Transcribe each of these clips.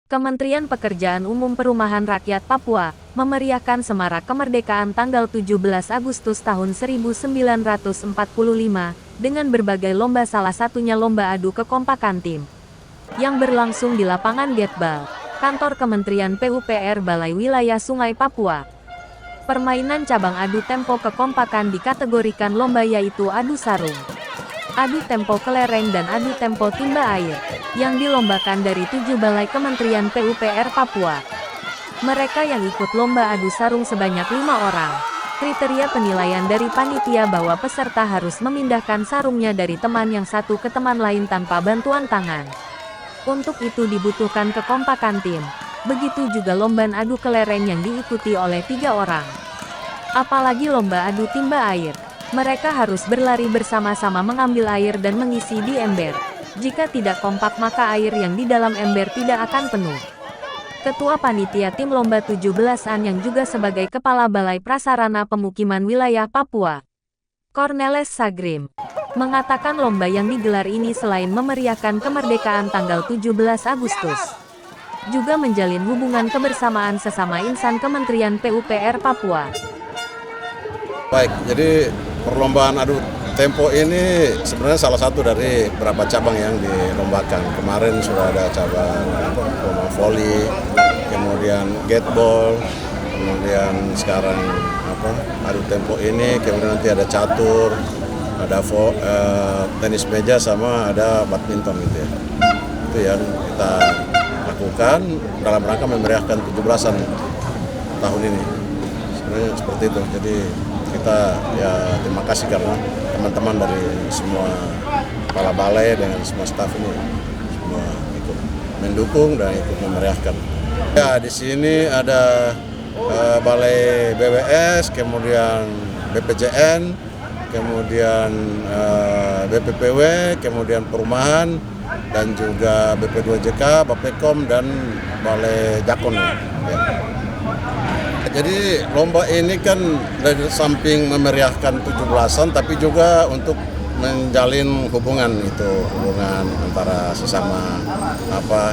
Kementerian Pekerjaan Umum Perumahan Rakyat Papua memeriahkan semarak kemerdekaan tanggal 17 Agustus tahun 1945 dengan berbagai lomba, salah satunya lomba adu kekompakan tim yang berlangsung di lapangan Getbal, kantor Kementerian PUPR Balai Wilayah Sungai Papua. Permainan cabang adu tempo kekompakan dikategorikan lomba yaitu adu sarung, adu tempo kelereng dan adu tempo timba air, yang dilombakan dari 7 balai Kementerian PUPR Papua. Mereka yang ikut lomba adu sarung sebanyak 5 orang. Kriteria penilaian dari panitia bahwa peserta harus memindahkan sarungnya dari teman yang satu ke teman lain tanpa bantuan tangan. Untuk itu dibutuhkan kekompakan tim. Begitu juga lomba adu kelereng yang diikuti oleh 3 orang. Apalagi lomba adu timba air. Mereka harus berlari bersama-sama mengambil air dan mengisi di ember. Jika tidak kompak maka air yang di dalam ember tidak akan penuh. Ketua Panitia Tim Lomba 17-an yang juga sebagai Kepala Balai Prasarana Pemukiman Wilayah Papua, Cornelis Sagrim, mengatakan lomba yang digelar ini selain memeriahkan kemerdekaan tanggal 17 Agustus, juga menjalin hubungan kebersamaan sesama insan Kementerian PUPR Papua. Baik, jadi perlombaan adu tempo ini sebenarnya salah satu dari beberapa cabang yang dilombakan. Kemarin sudah ada cabang voli, kemudian gateball, kemudian sekarang adu tempo ini, kemudian nanti ada catur, ada tenis meja sama ada badminton gitu ya. Itu yang kita lakukan dalam rangka memeriahkan 17-an tahun ini. Sebenarnya seperti itu. Jadi kita ya terima kasih karena teman-teman dari semua kepala balai dengan semua staf ini semua ikut mendukung dan ikut memeriahkan. Ya, di sini ada balai BWS, kemudian BPJN, kemudian BPPW, kemudian perumahan, dan juga BP2JK, Bappekom, dan balai Jakon. Ya. Jadi lomba ini kan dari samping memeriahkan 17-an tapi juga untuk menjalin hubungan antara sesama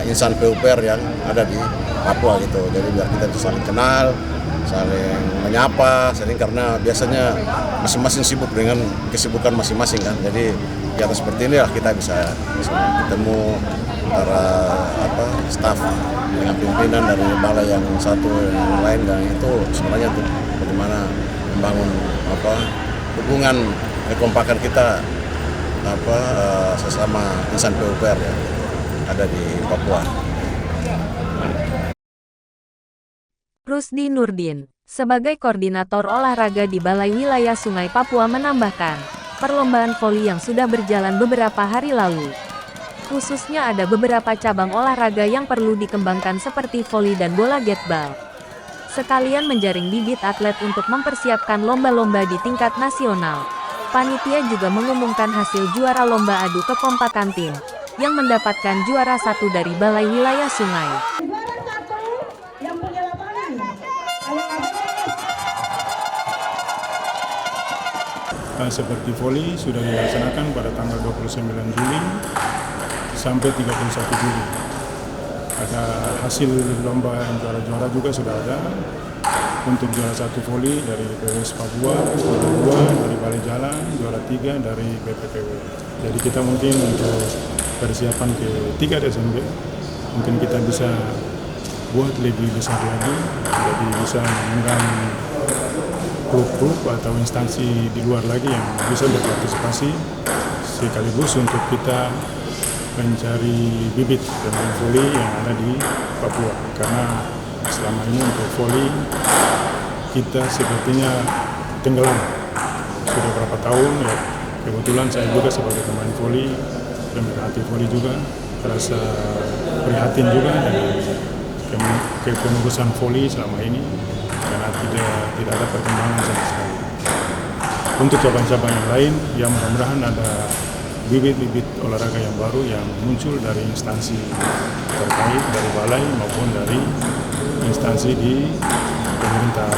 insan PUPR yang ada di Papua gitu. Jadi biar kita bisa saling kenal, saling menyapa, karena biasanya masing-masing sibuk dengan kesibukan masing-masing kan. Jadi di atas seperti inilah kita bisa ketemu antara staf dengan pimpinan dari balai yang satu yang lain, dan itu sebenarnya tuh bagaimana membangun hubungan kekompakan kita sesama insan PUPR yang ada di Papua. Rusdi Nurdin, sebagai koordinator olahraga di Balai Wilayah Sungai Papua menambahkan, perlombaan voli yang sudah berjalan beberapa hari lalu, khususnya ada beberapa cabang olahraga yang perlu dikembangkan seperti voli dan bola gateball. Sekalian menjaring bibit atlet untuk mempersiapkan lomba-lomba di tingkat nasional. Panitia juga mengumumkan hasil juara lomba adu kekompakan tim, yang mendapatkan juara 1 dari Balai Wilayah Sungai. Seperti voli sudah dilaksanakan pada tanggal 29 Juli sampai 31 Juli. Ada hasil lomba juara-juara juga sudah ada. Untuk juara 1 voli dari PWS Papua, juara 2 dari Balai Jalan, juara 3 dari BPPW. Jadi kita mungkin untuk persiapan ke 3 Desember, mungkin kita bisa buat lebih besar lagi, jadi bisa mengundang klub-klub atau instansi di luar lagi yang bisa berpartisipasi, sekaligus untuk kita mencari bibit pemain voli yang ada di Papua. Karena selama ini untuk voli kita sepertinya tenggelam sudah berapa tahun ya. Kebetulan saya juga sebagai pemain voli dan berhati voli juga terasa prihatin juga dengan kepengurusan voli selama ini karena tidak ada perkembangan sama sekali. Untuk cabang-cabang yang lain yang mudah-mudahan ada bibit-bibit olahraga yang baru yang muncul dari instansi terkait, dari balai maupun dari instansi di pemerintah.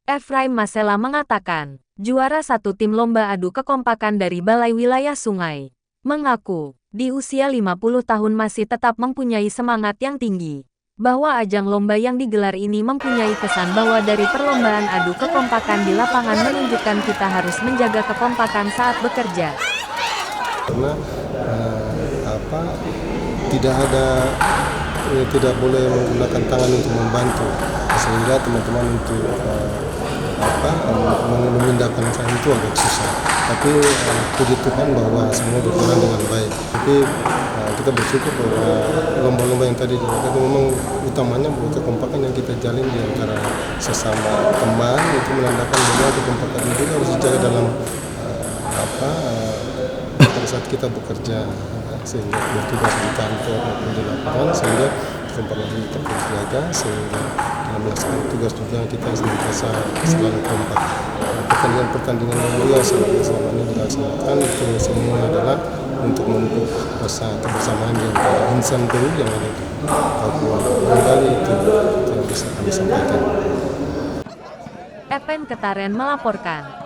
Efraim Masela mengatakan, juara 1 tim lomba adu kekompakan dari Balai Wilayah Sungai, mengaku Di usia 50 tahun masih tetap mempunyai semangat yang tinggi. Bahwa ajang lomba yang digelar ini mempunyai kesan bahwa dari perlombaan adu kekompakan di lapangan menunjukkan kita harus menjaga kekompakan saat bekerja. Karena tidak boleh menggunakan tangan untuk membantu, sehingga teman-teman untuk memindahkan tangan itu agak susah. Tapi puji Tuhan bahwa semua berjalan dengan baik. Tapi kita bersyukur bahwa lomba-lomba yang tadi dilakukan memang utamanya bahwa kekompakan yang kita jalin di antara sesama teman itu menandakan bahwa kekompakan itu harus dijaga dalam pada saat kita bekerja, sehingga bertugas di kantor maupun di lapangan, sehingga kekompakan itu tetap terjaga, sehingga dalam melaksanakan tugas juga kita senantiasa selalu kompak. Pertandingan yang selama ini dilaksanakan itu semua adalah untuk memupuk rasa kebersamaan di antara insan Peru yang ada di Papua. Kembali itu yang bisa kami sampaikan. Evan Ketaren melaporkan.